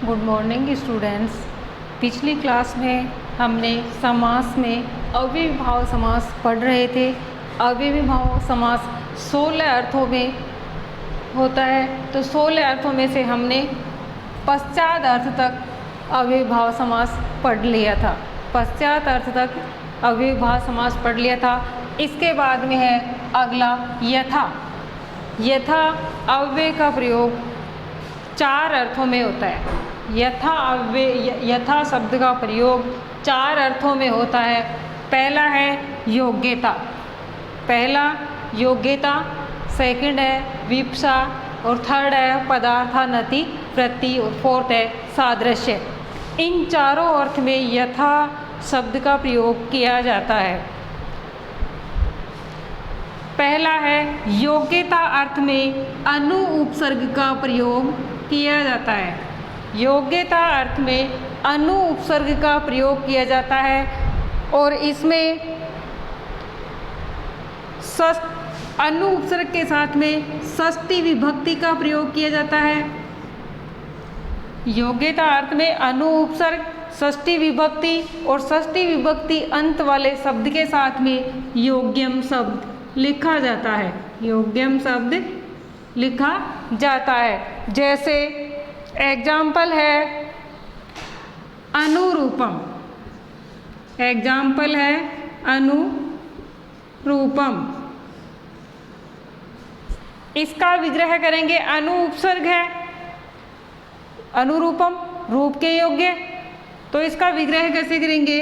Good morning students. पिछली class में हमने समास में अव्ययीभाव समास पढ़ रहे थे। अव्ययीभाव समास 16 अर्थों में होता है, तो 16 अर्थों में से हमने पश्चात अर्थ तक अव्ययीभाव समास पढ़ लिया था। पश्चात अर्थ तक अव्ययीभाव समास पढ़ लिया था। इसके बाद में है अगला यथा। यथा अव्यय का प्रयोग 4 अर्थों में होता है। यथा शब्द का प्रयोग 4 अर्थों में होता है। पहला है योग्यता, सेकंड है विप्सा और थर्ड है पदार्थानति वृत्ति और फोर्थ है सादृश्य। इन चारों अर्थ में यथा शब्द का प्रयोग किया जाता है। पहला है योग्यता अर्थ में अनु उपसर्ग का प्रयोग किया जाता है। योग्यता अर्थ में अनु उपसर्ग का प्रयोग किया जाता है और इसमें अनु उपसर्ग के साथ में षष्ठी विभक्ति का प्रयोग किया जाता है। योग्यता अर्थ में अनु उपसर्ग, षष्ठी विभक्ति और षष्ठी विभक्ति अंत वाले शब्द के साथ में योग्यम शब्द लिखा जाता है। योग्यम शब्द लिखा जाता है। जैसे एग्जाम्पल है अनुरूपम, एग्जाम्पल है अनुरूपम। इसका विग्रह करेंगे, अनु उपसर्ग है, अनुरूपम रूप के योग्य, तो इसका विग्रह कैसे करेंगे?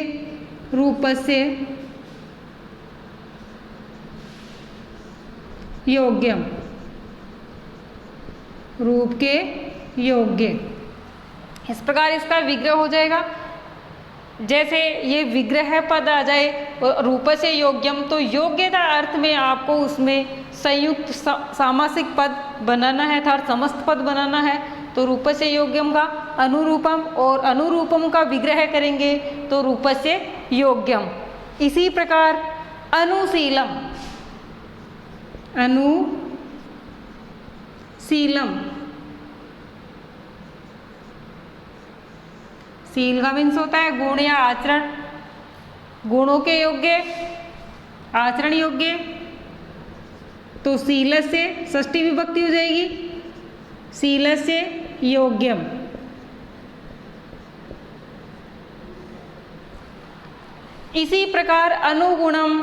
रूपस्य योग्यम, रूप के योग्य। इस प्रकार इसका विग्रह हो जाएगा। जैसे ये विग्रह पद आ जाए रूप से योग्यम, तो योग्यता अर्थ में आपको उसमें संयुक्त सामासिक पद बनाना है था, समस्त पद बनाना है, तो रूप से योग्यम का अनुरूपम और अनुरूपम का विग्रह करेंगे तो रूप से योग्यम। इसी प्रकार अनुशीलम, अनुशीलम, शील का मीन्स होता है गुण या आचरण, गुणों के योग्य, आचरण योग्य, तो शील से षष्ठी विभक्ति हो जाएगी, शील से योग्यम। इसी प्रकार अनुगुणम,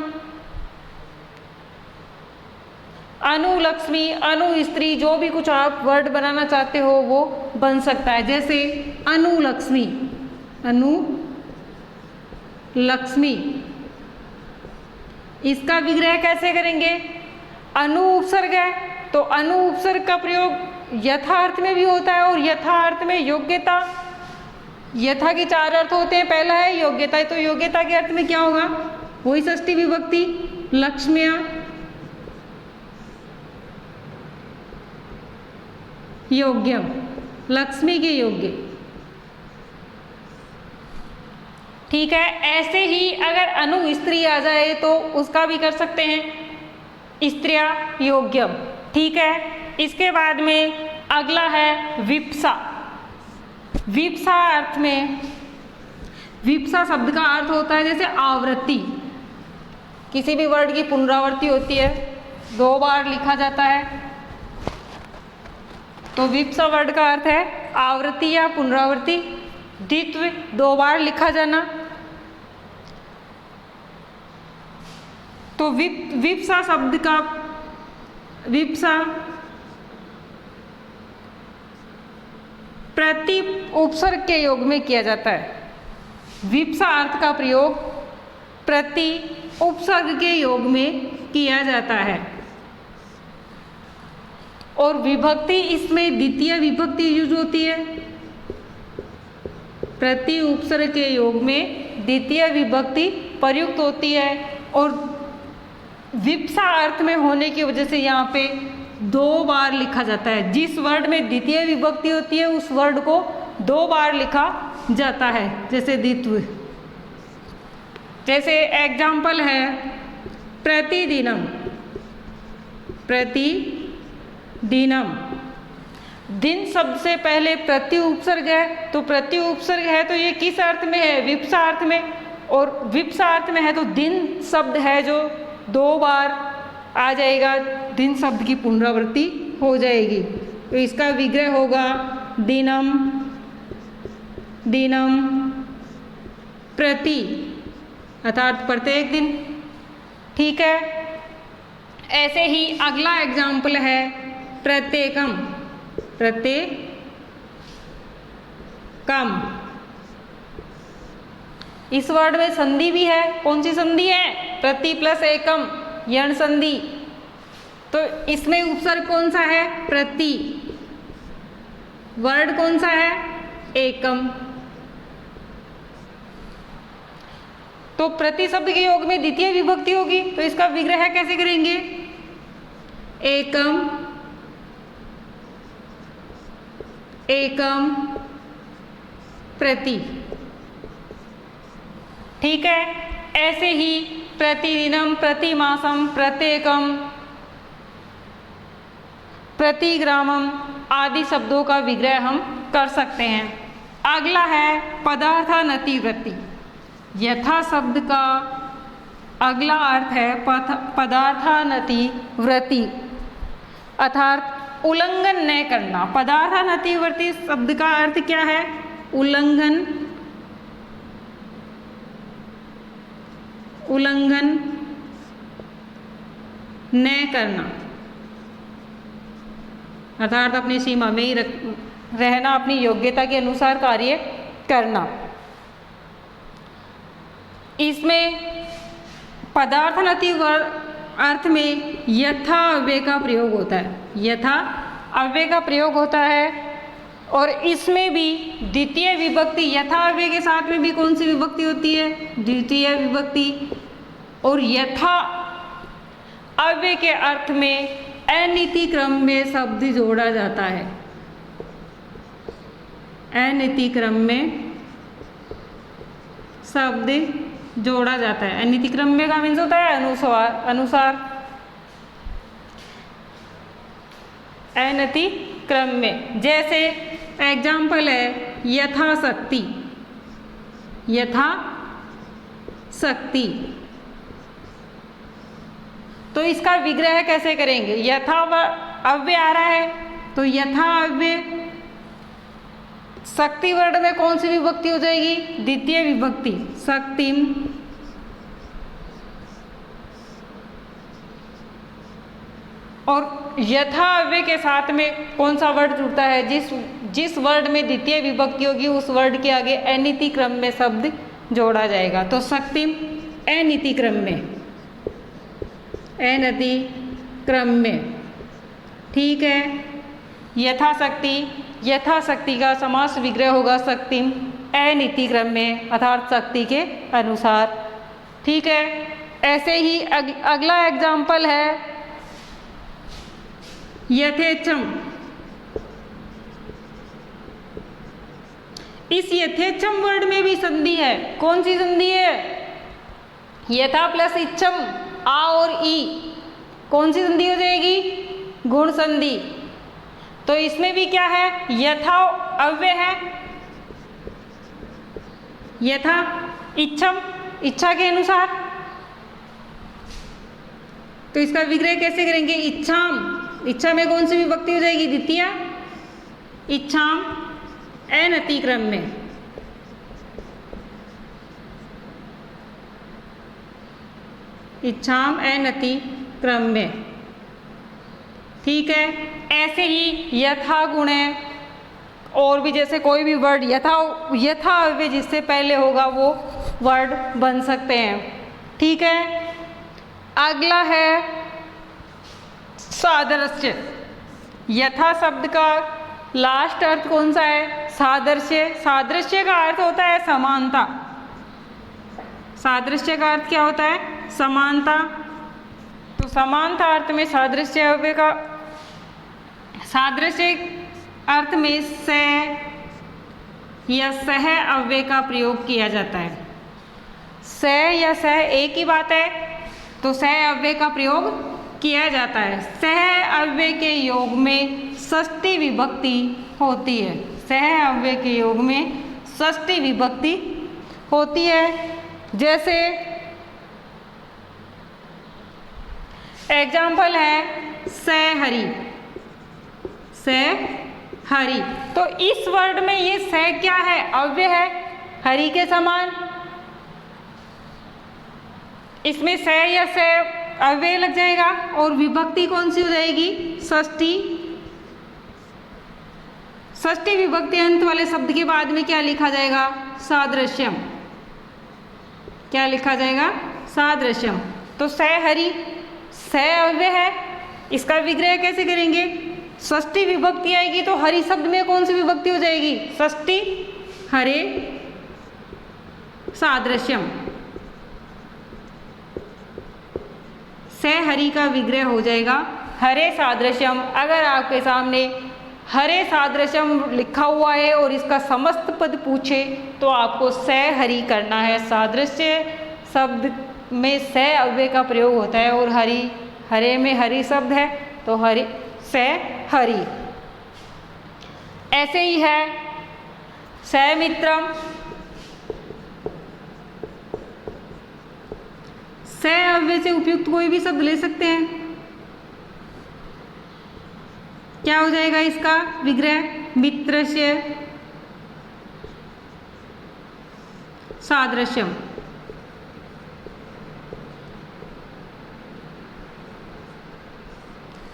अनुलक्ष्मी, अनुस्त्री, जो भी कुछ आप वर्ड बनाना चाहते हो वो बन सकता है। जैसे अनुलक्ष्मी, अनुलक्ष्मी, इसका विग्रह कैसे करेंगे? अनु उपसर्ग है तो अनु उपसर्ग का प्रयोग यथार्थ में भी होता है और यथार्थ में योग्यता। यथा के 4 अर्थ होते हैं। पहला है योग्यता, तो योग्यता के अर्थ में क्या होगा? वही षष्ठी विभक्ति, लक्ष्म्या, योग्यम, लक्ष्मी के योग्य। ठीक है। ऐसे ही अगर अनु स्त्री आ जाए तो उसका भी कर सकते हैं, स्त्रिया योग्यम। ठीक है। इसके बाद में अगला है विप्सा। विप्सा अर्थ में, विप्सा शब्द का अर्थ होता है जैसे आवृत्ति, किसी भी वर्ड की पुनरावृत्ति होती है, 2 बार लिखा जाता है, तो विप्सा वर्ड का अर्थ है आवृत्ति या पुनरावृत्ति, द्वित्व, 2 बार लिखा जाना। तो विप्सा शब्द का, विप्सा प्रति उपसर्ग के योग में किया जाता है। विप्सा अर्थ का प्रयोग प्रति उपसर्ग के योग में किया जाता है और विभक्ति इसमें द्वितीय विभक्ति यूज होती है। प्रति उपसर्ग के योग में द्वितीय विभक्ति प्रयुक्त होती है और विप्सा अर्थ में होने की वजह से यहाँ पे 2 बार लिखा जाता है। जिस वर्ड में द्वितीय विभक्ति होती है उस वर्ड को 2 बार लिखा जाता है, जैसे द्वित्व। जैसे एग्जाम्पल है प्रतिदिनम, प्रतिदिनम, दिन शब्द से पहले प्रति उपसर्ग है, तो प्रति उपसर्ग है तो ये किस अर्थ में है? विप्सा अर्थ में। और विप्सा अर्थ में है तो दिन शब्द है जो 2 बार आ जाएगा, दिन शब्द की पुनरावृत्ति हो जाएगी। तो इसका विग्रह होगा दिनम, दिनम प्रति, अर्थात प्रत्येक दिन। ठीक है। ऐसे ही अगला एग्जाम्पल है प्रत्येकम, प्रत्येकम। इस वर्ड में संधि भी है। कौन सी संधि है? प्रति प्लस एकम, यण संधि। तो इसमें उपसर्ग कौन सा है? प्रति। वर्ड कौन सा है? एकम। तो प्रति शब्द के योग में द्वितीय विभक्ति होगी, तो इसका विग्रह कैसे करेंगे? एकम, एकम प्रति। ठीक है। ऐसे ही प्रतिदिनम, प्रतिमासम, प्रत्येकम, प्रतिग्रामम आदि शब्दों का विग्रह हम कर सकते हैं। अगला है पदार्थानतिवृत्ति। यथा शब्द का अगला अर्थ है पदार्थानतिवृत्ति, अर्थात उल्लंघन न करना। पदार्थानतिवृत्ति शब्द का अर्थ क्या है? उल्लंघन, उल्लंघन न करना, अर्थात अपनी सीमा में ही रहना, अपनी योग्यता के अनुसार कार्य करना। इसमें पदार्थानति अर्थ में यथा अव्यय का प्रयोग होता है, यथा अव्यय का प्रयोग होता है। और इसमें भी द्वितीय विभक्ति, यथा अव्यय के साथ में भी कौन सी विभक्ति होती है? द्वितीय विभक्ति। और यथा अव्यय के अर्थ में अनिति क्रम में शब्द जोड़ा जाता है, अनिति क्रम में शब्द जोड़ा जाता है। अनिति क्रम में का मीन्स होता है अनुसार, अनुसार, अनिति क्रम में। जैसे एग्जाम्पल है यथाशक्ति, यथाशक्ति। तो इसका विग्रह कैसे करेंगे? यथा अव्यय आ रहा है तो यथा अव्यय शक्ति वर्ड में कौन सी विभक्ति हो जाएगी? द्वितीय विभक्ति, शक्तिम। और यथा अव्यय के साथ में कौन सा वर्ड जुड़ता है? जिस वर्ड में द्वितीय विभक्ति होगी उस वर्ड के आगे अनिति क्रम में शब्द जोड़ा जाएगा। तो शक्तिम अनिति क्रम में, अनिति क्रम में। ठीक है। यथाशक्ति, यथाशक्ति का समास विग्रह होगा शक्तिम अनिति क्रम में, अर्थात शक्ति के अनुसार। ठीक है। ऐसे ही अगला एग्जाम्पल है यथेच्छम। इस यथेच्छम वर्ड में भी संधि है। कौन सी संधि है? यथा प्लस इच्छम, आ और ई, कौन सी संधि हो जाएगी? गुण संधि। तो इसमें भी क्या है? यथा अव्यय है, यथा इच्छम, इच्छा के अनुसार। तो इसका विग्रह कैसे करेंगे? इच्छाम, इच्छा में कौन सी विभक्ति हो जाएगी? द्वितीय। इच्छाम अनिति क्रम में, इच्छाम अनिति क्रम में। ठीक है। ऐसे ही यथा गुण है, और भी जैसे कोई भी वर्ड यथा अव्यय जिससे पहले होगा वो वर्ड बन सकते हैं। ठीक है। अगला है सादृश्य। यथा शब्द का लास्ट अर्थ कौन सा है? सादृश्य। सादृश्य का अर्थ होता है समानता। सादृश्य का अर्थ क्या होता है? समानता। तो समानता अर्थ में सादृश्य अव्यय का, सादृश्य अर्थ में स या सह अव्यय का प्रयोग किया जाता है। स या सह एक ही बात है, तो सह अव्यय का प्रयोग किया जाता है। सह अव्यय के योग में षष्ठी विभक्ति होती है। सह अव्यय के योग में षष्ठी विभक्ति होती है। जैसे एग्जाम्पल है सहहरि, सहहरि। तो इस वर्ड में ये सह क्या है? अव्यय है, हरि के समान। इसमें सह या सह अव्यय लग जाएगा और विभक्ति कौन सी हो जाएगी? षष्ठी। षष्ठी विभक्ति अंत वाले शब्द के बाद में क्या लिखा जाएगा? सादृश्यम। क्या लिखा जाएगा? सादृश्यम। तो सहहरि सह अव्यय है, इसका विग्रह कैसे करेंगे? षष्ठी विभक्ति आएगी तो हरि शब्द में कौन सी विभक्ति हो जाएगी? षष्ठी। हरे सादृश्यम। सहहरि का विग्रह हो जाएगा हरे सादृश्यम। अगर आपके सामने हरे सादृश्यम लिखा हुआ है और इसका समस्त पद पूछे तो आपको सहहरि करना है। सादृश्य शब्द में सह अव्यय का प्रयोग होता है और हरि, हरे में हरि शब्द है तो हरि, सहहरि। ऐसे ही है समित्रम। सह अव्यय से उपयुक्त कोई भी शब्द ले सकते हैं। क्या हो जाएगा इसका विग्रह? मित्रस्य सादृश्यम।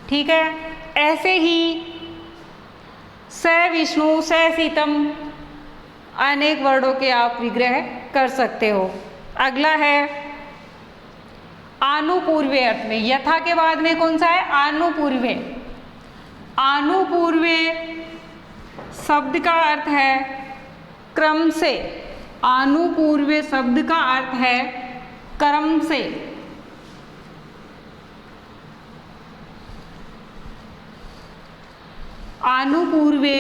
ठीक है। ऐसे ही सविष्णु, ससीतम अनेक वर्डों के आप विग्रह कर सकते हो। अगला है आनुपूर्व्य अर्थ में। यथा के बाद में कौन सा है? आनुपूर्व्य। आनुपूर्व्य शब्द का अर्थ है क्रम से। आनुपूर्व्य शब्द का अर्थ है क्रम से। आनुपूर्व्य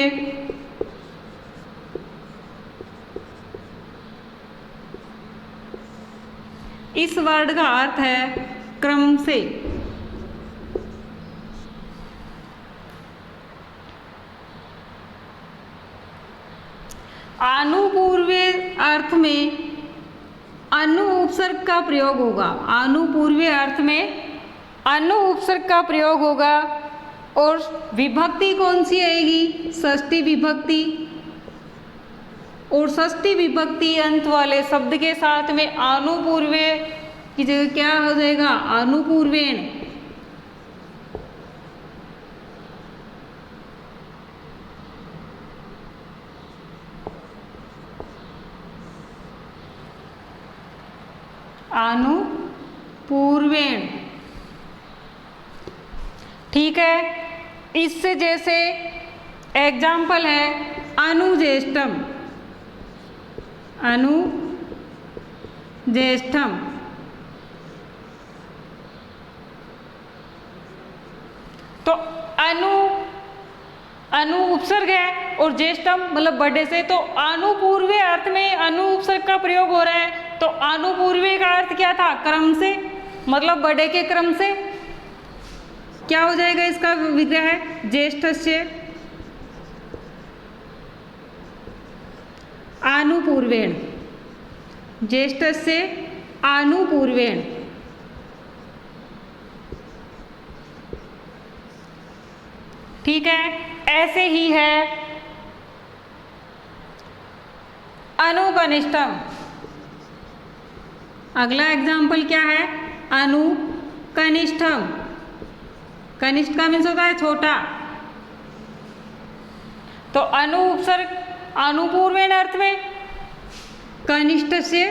इस वर्ड का अर्थ है क्रम से। आनुपूर्व्य अर्थ में अनु उपसर्ग का प्रयोग होगा। आनुपूर्व्य अर्थ में अनु उपसर्ग का प्रयोग होगा और विभक्ति कौन सी आएगी? षष्ठी विभक्ति। और षष्ठी विभक्ति अंत वाले शब्द के साथ में आनुपूर्व्य की जगह क्या हो जाएगा? आनुपूर्वेण। आनुपूर्वेण। ठीक है। इससे जैसे एग्जाम्पल है अनुज्येष्ठम। अनुज्येष्ठम। तो अनु उपसर्ग है और ज्येष्ठम मतलब बड़े से, तो आनुपूर्व्य अर्थ में अनु उपसर्ग का प्रयोग हो रहा है। तो आनुपूर्व्य का अर्थ क्या था? क्रम से, मतलब बड़े के क्रम से। क्या हो जाएगा इसका विग्रह? ज्येष्ठस्य आनुपूर्वेण। ज्येष्ठस्य आनुपूर्वेण। ठीक है। ऐसे ही है अनुकनिष्ठम। अगला एग्जाम्पल क्या है? अनुकनिष्ठम। कनिष्ठ का मीन्स होता है छोटा। तो अनु उपसर्ग आनुपूर्वेण अर्थ में कनिष्ठ से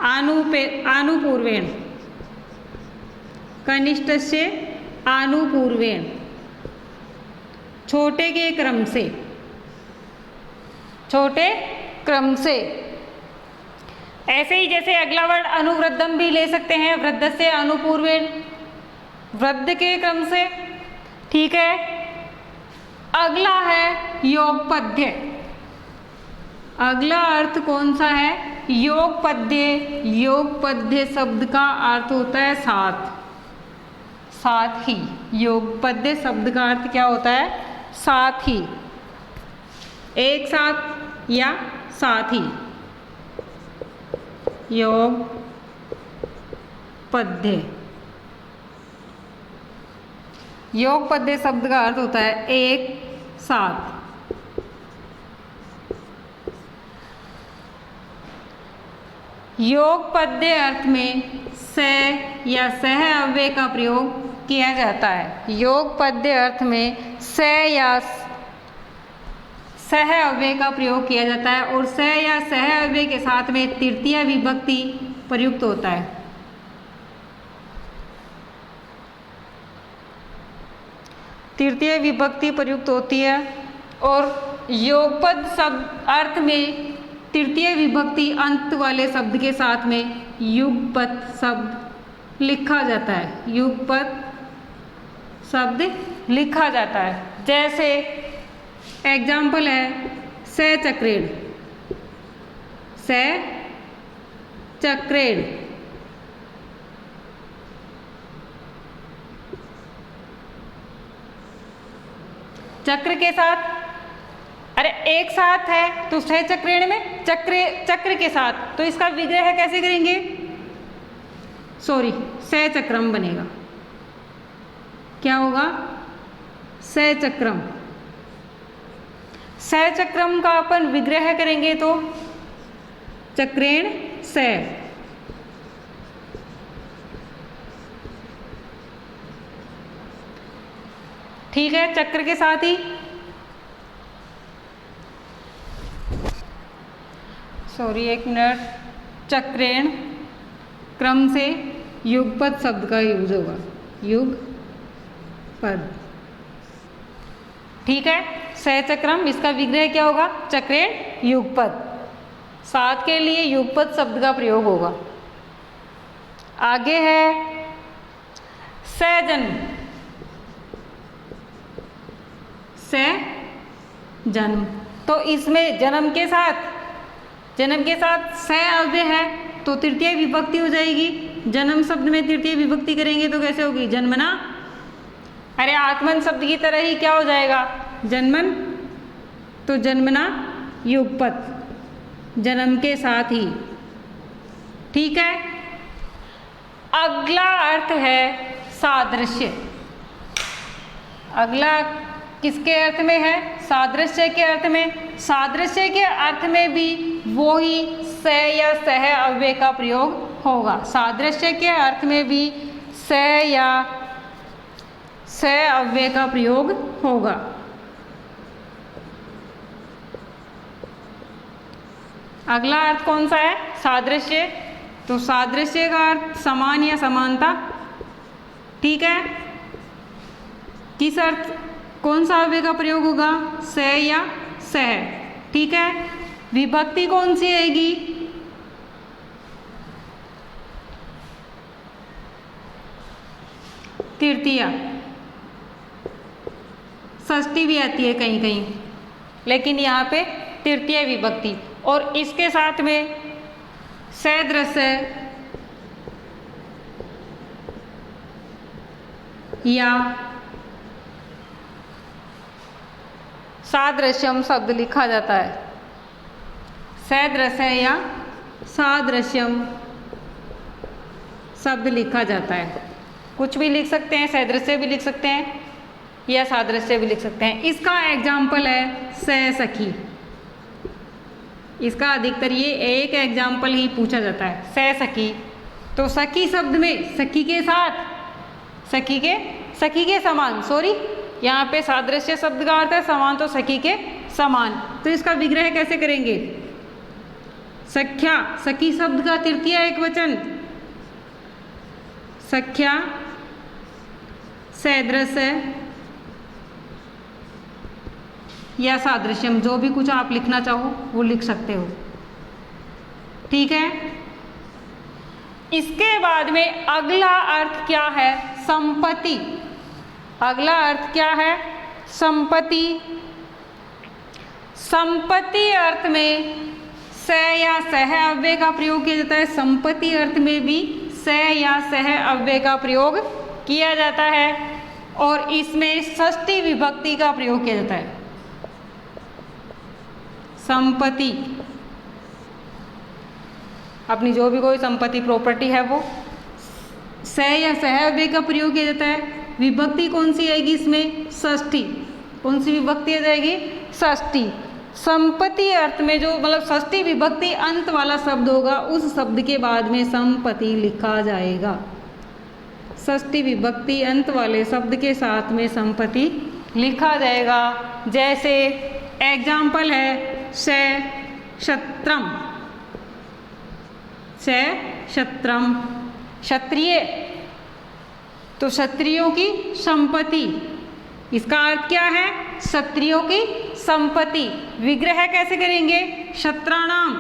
आनुपूर्वेण। कनिष्ठ से आनुपूर्वेण, छोटे के क्रम से। छोटे क्रम से। ऐसे ही जैसे अगला वर्ड अनुवृद्धम भी ले सकते हैं। वृद्ध से आनुपूर्वेण, वृद्ध के क्रम से। ठीक है। अगला है योगपद्य। अगला अर्थ कौन सा है? योग पद्य शब्द का अर्थ होता है साथ, साथ ही। योग पद्य शब्द का अर्थ क्या होता है? साथ ही, एक साथ या साथ ही। योग पद्य, योग पद्य शब्द का अर्थ होता है एक साथ। योग पद्य अर्थ में से या सह अव्यय का प्रयोग किया जाता है। योग पद्य अर्थ में से या सह अव्यय का प्रयोग किया जाता है और से या सह अव्यय के साथ में तृतीय विभक्ति प्रयुक्त होता है। तृतीय विभक्ति प्रयुक्त होती है और योगपद शब्द अर्थ में तृतीय विभक्ति अंत वाले शब्द के साथ में युगपद शब्द लिखा जाता है। युगपद शब्द लिखा जाता है। जैसे एग्जाम्पल है सचक्रेण, सचक्रेण। चक्र के साथ, अरे एक साथ है तो सचक्रेण में चक्र के साथ, तो इसका विग्रह कैसे करेंगे? सचक्रम बनेगा। क्या होगा? सचक्रम। सचक्रम का अपन विग्रह करेंगे तो चक्रेण स। ठीक है, चक्र के साथ ही एक मिनट, चक्रेण क्रम से युगपद शब्द का यूज होगा, युगपद। ठीक है, सहचक्रम, इसका विग्रह क्या होगा? चक्रेण युगपद। साथ के लिए युगपद शब्द का प्रयोग होगा। आगे है सजन्म, जन्म। तो इसमें जन्म के साथ स अव्यय है तो तृतीय विभक्ति हो जाएगी। जन्म शब्द में तृतीय विभक्ति करेंगे तो कैसे होगी? जन्मना। अरे आत्मन शब्द की तरह ही क्या हो जाएगा? जन्मन। तो जन्मना युगपद, जन्म के साथ ही। ठीक है, अगला अर्थ है सादृश्य। अगला किसके अर्थ में है? सादृश्य के अर्थ में। सादृश्य के अर्थ में भी वो ही स या सह अव्यय का प्रयोग होगा। सादृश्य के अर्थ में भी स या स अव्यय का प्रयोग होगा। अगला अर्थ कौन सा है? सादृश्य। तो सादृश्य का अर्थ समान या समानता। ठीक है, किस अर्थ, कौन सा अव्यय का प्रयोग होगा? स या सह। ठीक है, विभक्ति कौन सी आएगी? तृतीया। षष्ठी भी आती है कहीं कहीं, लेकिन यहाँ पे तृतीय विभक्ति। और इसके साथ में सदृश्य या सादृश्यम शब्द लिखा जाता है। सदृश्य या सादृश्यम शब्द लिखा जाता है। कुछ भी लिख सकते हैं, सदृश्य भी लिख सकते हैं या सादृश्य भी लिख सकते हैं। इसका एग्जाम्पल है सखी। इसका अधिकतर ये एक एग्जाम्पल ही पूछा जाता है, सखी। तो सखी शब्द में सखी के साथ, सखी के समान, यहाँ पे सादृश्य शब्द का अर्थ है समान, तो सखी के समान। तो इसका विग्रह कैसे करेंगे? सख्या, सखी शब्द का तृतीय एकवचन सख्या, सदृश्य या सादृश्यम, जो भी कुछ आप लिखना चाहो वो लिख सकते हो। ठीक है, इसके बाद में अगला अर्थ क्या है? संपत्ति। अगला अर्थ क्या है? संपत्ति। संपत्ति अर्थ में स स या सह अव्यय का प्रयोग किया जाता है। संपत्ति अर्थ में भी स या सह अव्यय का प्रयोग किया जाता है और इसमें षष्ठी विभक्ति का प्रयोग किया जाता है। संपत्ति, अपनी जो भी कोई संपत्ति प्रॉपर्टी है वो स या सह अव्यय का प्रयोग किया जाता है। विभक्ति कौन सी आएगी इसमें? षष्ठी। कौन सी विभक्ति आ जाएगी? षष्ठी। संपत्ति अर्थ में जो मतलब षष्ठी विभक्ति अंत वाला शब्द होगा उस शब्द के बाद में संपत्ति लिखा जाएगा। षष्ठी विभक्ति अंत वाले शब्द के साथ में संपत्ति लिखा जाएगा। जैसे एग्जाम्पल है क्षत्रम, क्षत्रम क्षत्रिय, तो क्षत्रियों की संपत्ति, इसका अर्थ क्या है? क्षत्रियों की संपत्ति। विग्रह कैसे करेंगे? क्षत्राणाम,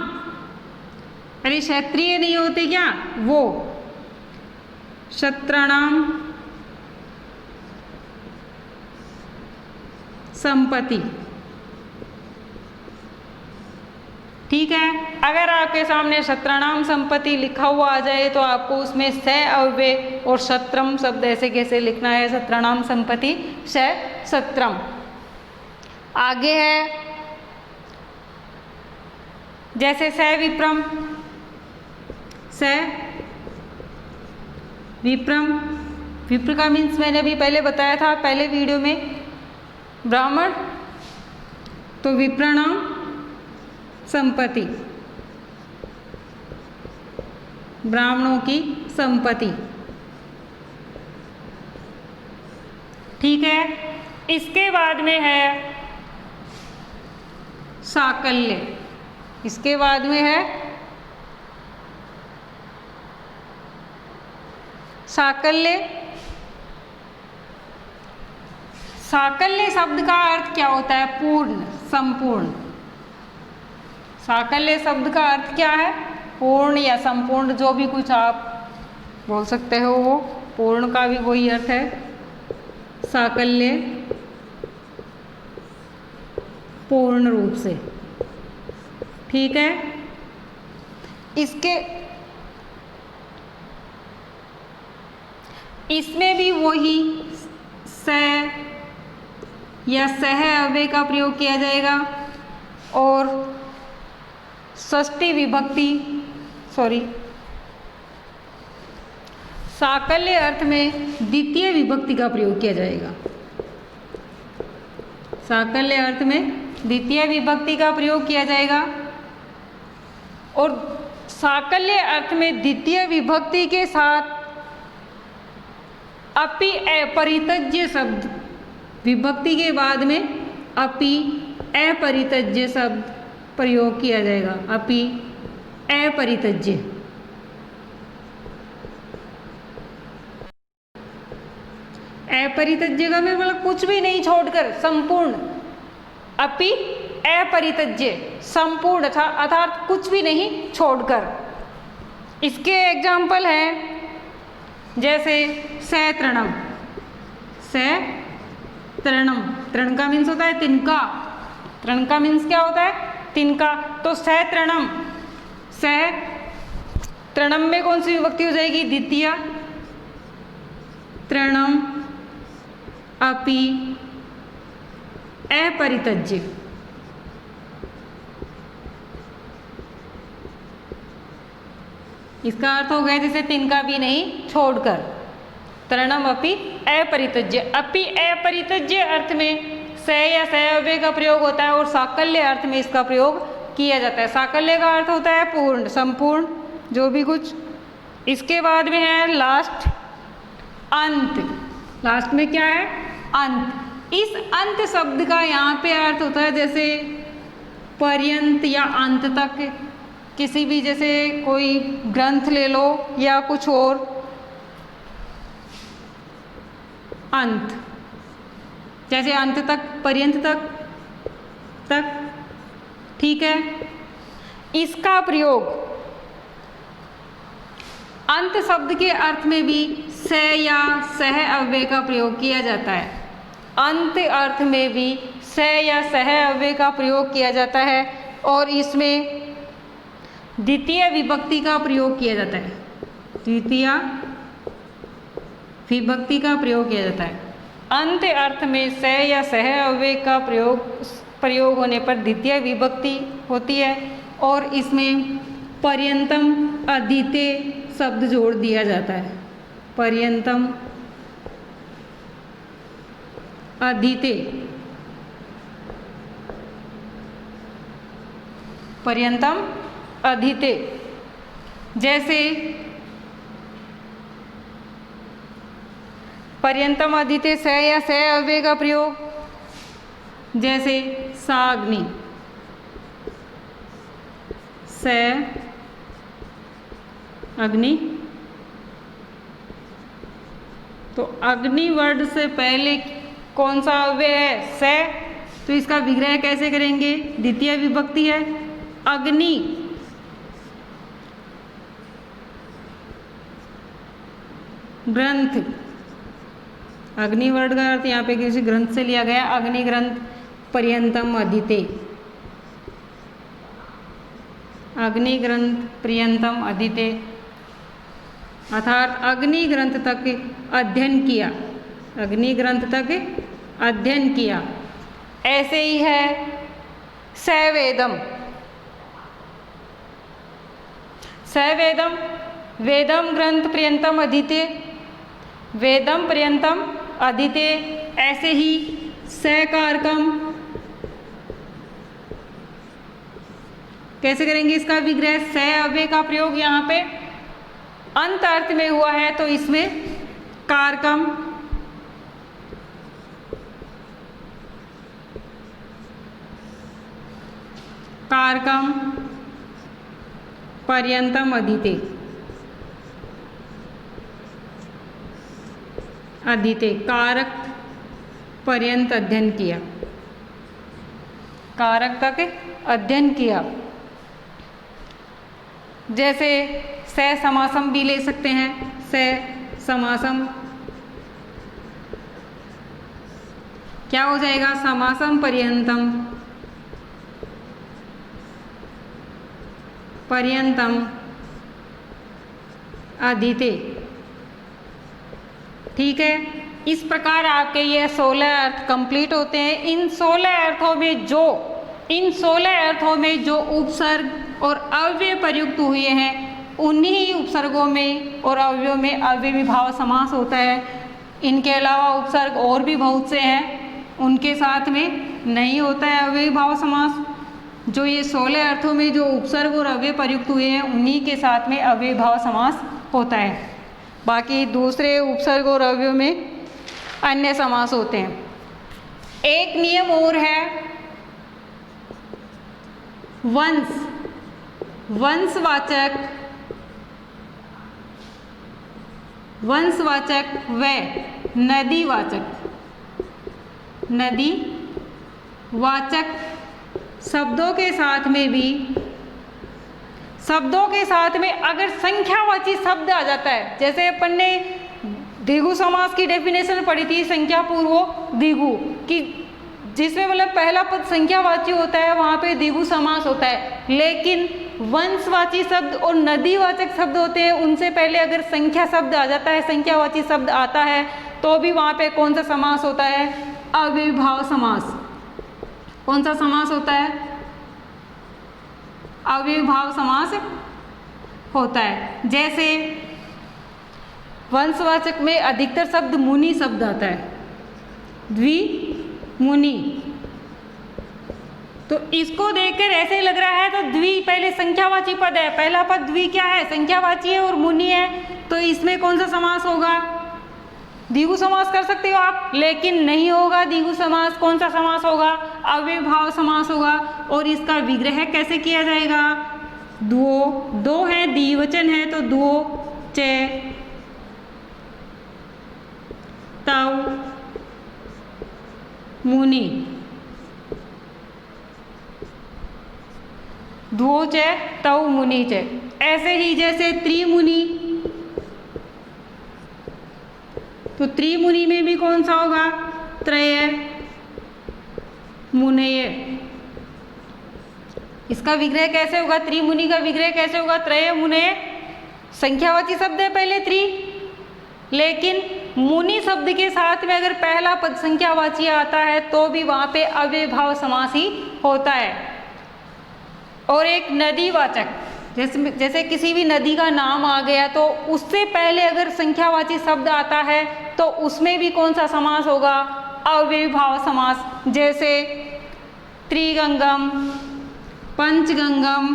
अरे क्षत्रिय नहीं होते क्या वो? क्षत्राणाम संपत्ति। ठीक है, अगर आपके सामने क्षत्राणाम संपत्ति लिखा हुआ आ जाए तो आपको उसमें स अव्यय और क्षत्रम शब्द ऐसे कैसे लिखना है? क्षत्राणाम संपत्ति क्षत्रम। आगे है जैसे स विप्रम, स विप्रम, विप्र का मीन्स मैंने अभी पहले बताया था पहले वीडियो में, ब्राह्मण, तो विप्रणाम संपत्ति, ब्राह्मणों की संपत्ति। ठीक है, इसके बाद में है साकल्य। इसके बाद में है साकल्य। साकल्य शब्द का अर्थ क्या होता है? पूर्ण, संपूर्ण। साकल्य शब्द का अर्थ क्या है? पूर्ण या संपूर्ण, जो भी कुछ आप बोल सकते हो वो, पूर्ण का भी वही अर्थ है साकल्य, पूर्ण रूप से। ठीक है, इसमें भी वही स या सह अव्यय का प्रयोग किया जाएगा और षष्ठी विभक्ति साकल्य अर्थ में द्वितीय विभक्ति का प्रयोग किया जाएगा। साकल्य अर्थ में द्वितीय विभक्ति का प्रयोग किया जाएगा और साकल्य अर्थ में द्वितीय विभक्ति के साथ अपि अपरितज्य शब्द, विभक्ति के बाद में अपि अपरितज्य शब्द प्रयोग किया जाएगा। अपि अपरितज्य, अपरितज्य का मतलब कुछ भी नहीं छोड़कर, संपूर्ण। अपि अपरितज्य, संपूर्ण अर्थात कुछ भी नहीं छोड़कर। इसके एग्जाम्पल हैं जैसे सतृणम, सतृणम, तृण का मीन्स होता है तिनका, तृण का मीन्स क्या होता है? तिनका। तो सतृणम, तृणम में कौन सी विभक्ति हो जाएगी? द्वितीय। तृणम अपि अपरितज्य, इसका अर्थ हो गया जैसे तिनका भी नहीं छोड़कर। तृणम अपि अपरितज्य, अपि अपरितज्य अर्थ में स या स अव्यय का प्रयोग होता है और साकल्य अर्थ में इसका प्रयोग किया जाता है। साकल्य का अर्थ होता है पूर्ण, संपूर्ण, जो भी कुछ। इसके बाद में है लास्ट, अंत। लास्ट में क्या है? अंत। इस अंत शब्द का यहाँ पे अर्थ होता है जैसे पर्यंत या अंत तक, किसी भी जैसे कोई ग्रंथ ले लो या कुछ और, अंत, जैसे अंत तक, पर्यंत तक। ठीक है, इसका प्रयोग अंत शब्द के अर्थ में भी स या सह अव्यय का प्रयोग किया जाता है। अंत अर्थ में भी स या सह अव्यय का प्रयोग किया जाता है और इसमें द्वितीय विभक्ति का प्रयोग किया जाता है। द्वितीय विभक्ति का प्रयोग किया जाता है। अंत अर्थ में स या सह अव्यय का प्रयोग होने पर द्वितीय विभक्ति होती है और इसमें पर्यंतम अदिते शब्द जोड़ दिया जाता है। पर्यंतम अदिते, पर्यंतम अदिते, जैसे पर्यंतम अदिते स या स अव्यय का प्रयोग, जैसे साग्नि, स अग्नि। तो अग्नि वर्ड से पहले कौन सा अव्यय है? स। तो इसका विग्रह कैसे करेंगे? द्वितीय विभक्ति है अग्नि, ग्रंथ। अग्नि वर्ड का अर्थ यहाँ पे किसी ग्रंथ से लिया गया, अग्नि ग्रंथ पर्यंतम अदिते, अग्नि ग्रंथ पर्यंतम अदिते, अर्थात अग्नि ग्रंथ तक अध्ययन किया, अग्नि ग्रंथ तक अध्ययन किया। ऐसे ही है सवेदम, सवेदम वेदम ग्रंथ पर्यंतम अधीते, वेदम पर्यंतम अधीते। ऐसे ही सकारकम, कैसे करेंगे इसका विग्रह? स अव्यय का प्रयोग यहाँ पे अंत अर्थ में हुआ है तो इसमें कारकम, कारकम पर्यंतम अधीते, अधीते कारक पर्यंत अध्ययन किया, कारक तक अध्ययन किया। जैसे स समासम भी ले सकते हैं, स समासम क्या हो जाएगा? समासम पर्यंतम, पर्यंतम अधीते। ठीक है, इस प्रकार आपके ये 16 अर्थ कंप्लीट होते हैं। इन 16 अर्थों में जो उपसर्ग और अव्यय प्रयुक्त हुए हैं उन्हीं उपसर्गों में और अव्ययों में अव्ययीभाव समास होता है। इनके अलावा उपसर्ग और भी बहुत से हैं, उनके साथ में नहीं होता है अव्ययीभाव समास। जो ये 16 अर्थों में जो उपसर्ग और अव्यय प्रयुक्त हुए हैं उन्हीं के साथ में अव्ययीभाव समास होता है। बाकी दूसरे उपसर्ग और अव्ययों में अन्य समास होते हैं। एक नियम और है, वंशवाचक व नदीवाचक शब्दों के साथ में अगर संख्यावाची शब्द आ जाता है, जैसे अपन ने द्विगु समास की डेफिनेशन पढ़ी थी, संख्या पूर्वो द्विगु की, जिसमें मतलब पहला पद संख्यावाची होता है, वहाँ पे द्विगु समास होता है। लेकिन वंशवाची शब्द और नदीवाचक शब्द होते हैं, उनसे पहले अगर संख्या शब्द आ जाता है, संख्यावाची शब्द आता है, तो भी वहाँ पे कौन सा समास होता है? अव्ययीभाव समास। कौन सा समास होता है? अव्ययीभाव समास होता है। जैसे वंशवाचक में अधिकतर शब्द मुनि शब्द आता है, द्विमुनि। तो इसको देखकर ऐसे लग रहा है तो द्वि पहले संख्यावाची पद है, पहला पद द्वि क्या है? संख्यावाची है और मुनि है, तो इसमें कौन सा समास होगा? द्विगु समास कर सकते हो आप, लेकिन नहीं होगा द्विगु समास। कौन सा समास होगा? अव्ययीभाव समास होगा। और इसका विग्रह कैसे किया जाएगा? दो है, द्विवचन है, तो दुओ च तव मुनि, दुओ च तव मुनि च। ऐसे ही जैसे त्रिमुनि, तो त्रिमुनि में भी कौन सा होगा? त्रय मुनय। इसका विग्रह कैसे होगा? त्रिमुनि का विग्रह कैसे होगा? त्रय मुने, संख्यावाची शब्द है पहले त्रि, लेकिन मुनि शब्द के साथ में अगर पहला पद संख्यावाची आता है तो भी वहाँ पे अव्ययभाव समास ही होता है। और एक नदीवाचक, जैसे किसी भी नदी का नाम आ गया तो उससे पहले अगर संख्यावाची शब्द आता है तो उसमें भी कौन सा समास होगा? अव्ययभाव समास। जैसे त्रिगंगम, पंचगंगम,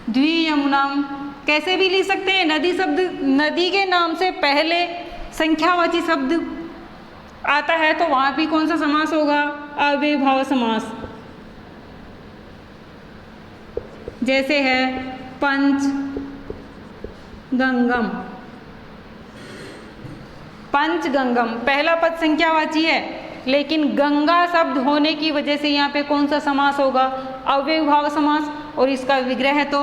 द्वियमुनम, कैसे भी लिख सकते हैं। नदी शब्द, नदी के नाम से पहले संख्यावाची शब्द आता है तो वहाँ भी कौन सा समास होगा? अव्ययभाव समास। जैसे है पंचगंगम, पंचगंगम पहला पद संख्यावाची है, लेकिन गंगा शब्द होने की वजह से यहाँ पे कौन सा समास होगा? अव्ययभाव समास। और इसका विग्रह तो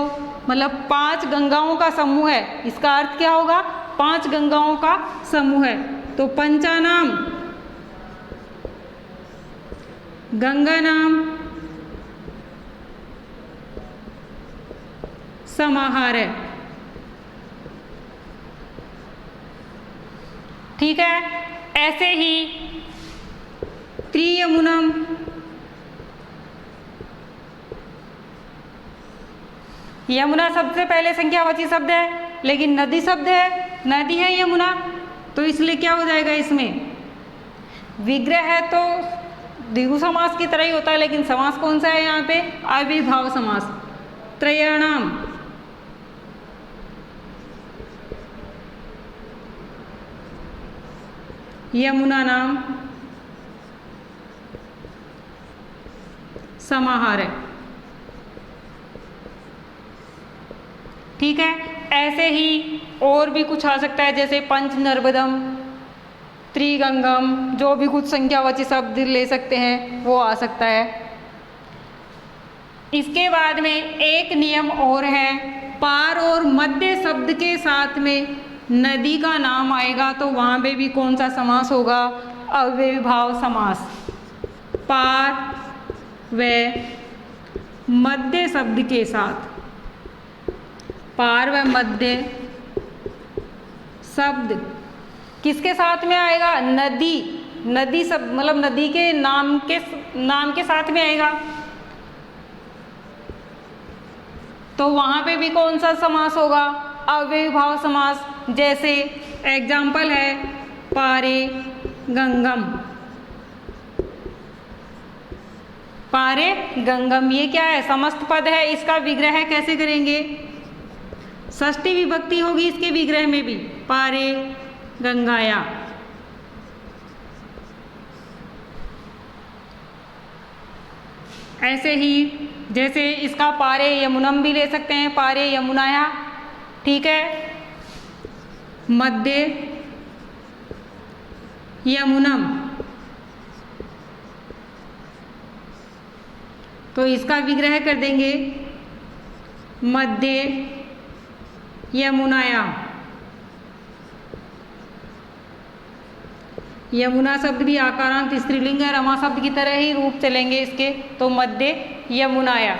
मतलब 5 गंगाओं का समूह है। इसका अर्थ क्या होगा? 5 गंगाओं का समूह है। तो पंचानाम गंगा नाम समाहार है। ठीक है। ऐसे ही त्रियमुनम, यमुना सबसे पहले संख्यावाची शब्द है, लेकिन नदी शब्द है, नदी है यमुना, तो इसलिए क्या हो जाएगा? इसमें विग्रह है तो द्विगु समास की तरह ही होता है, लेकिन समास कौन सा है यहाँ पे? अव्ययभाव समास। त्रयाणाम, यमुना नाम समाहार है। ठीक है। ऐसे ही और भी कुछ आ सकता है, जैसे पंच नर्मदम, त्रिगंगम, जो भी कुछ संख्यावाची शब्द ले सकते हैं वो आ सकता है। इसके बाद में एक नियम और है, पार और मध्य शब्द के साथ में नदी का नाम आएगा तो वहाँ पे भी कौन सा समास होगा? अव्ययभाव समास। पार व मध्य शब्द के साथ, पार व मध्य शब्द किसके साथ में आएगा? नदी, नदी शब्द मतलब नदी के नाम के साथ में आएगा, तो वहाँ पे भी कौन सा समास होगा? अव्ययभाव समास। जैसे एग्जाम्पल है पारे गंगम, पारे गंगम, ये क्या है? समस्त पद है। इसका विग्रह कैसे करेंगे? षष्ठी विभक्ति होगी इसके विग्रह में भी, पारे गंगाया। ऐसे ही जैसे इसका पारे यमुनम भी ले सकते हैं, पारे यमुनाया। ठीक है। मध्य यमुनम, तो इसका विग्रह कर देंगे मध्य यमुनाया। यमुना शब्द भी आकारांत स्त्रीलिंग है, रमा शब्द की तरह ही रूप चलेंगे इसके, तो मध्य यमुनाया।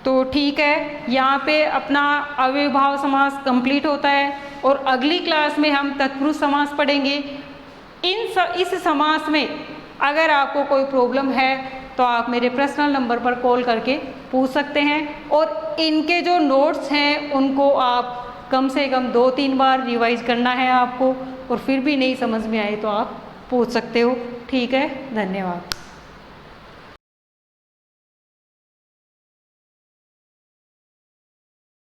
तो ठीक है, यहाँ पे अपना अव्ययभाव समास कंप्लीट होता है और अगली क्लास में हम तत्पुरुष समास पढ़ेंगे। इस समास में अगर आपको कोई प्रॉब्लम है तो आप मेरे पर्सनल नंबर पर कॉल करके पूछ सकते हैं, और इनके जो नोट्स हैं उनको आप कम से कम 2-3 बार रिवाइज करना है आपको, और फिर भी नहीं समझ में आए तो आप पूछ सकते हो। ठीक है, धन्यवाद।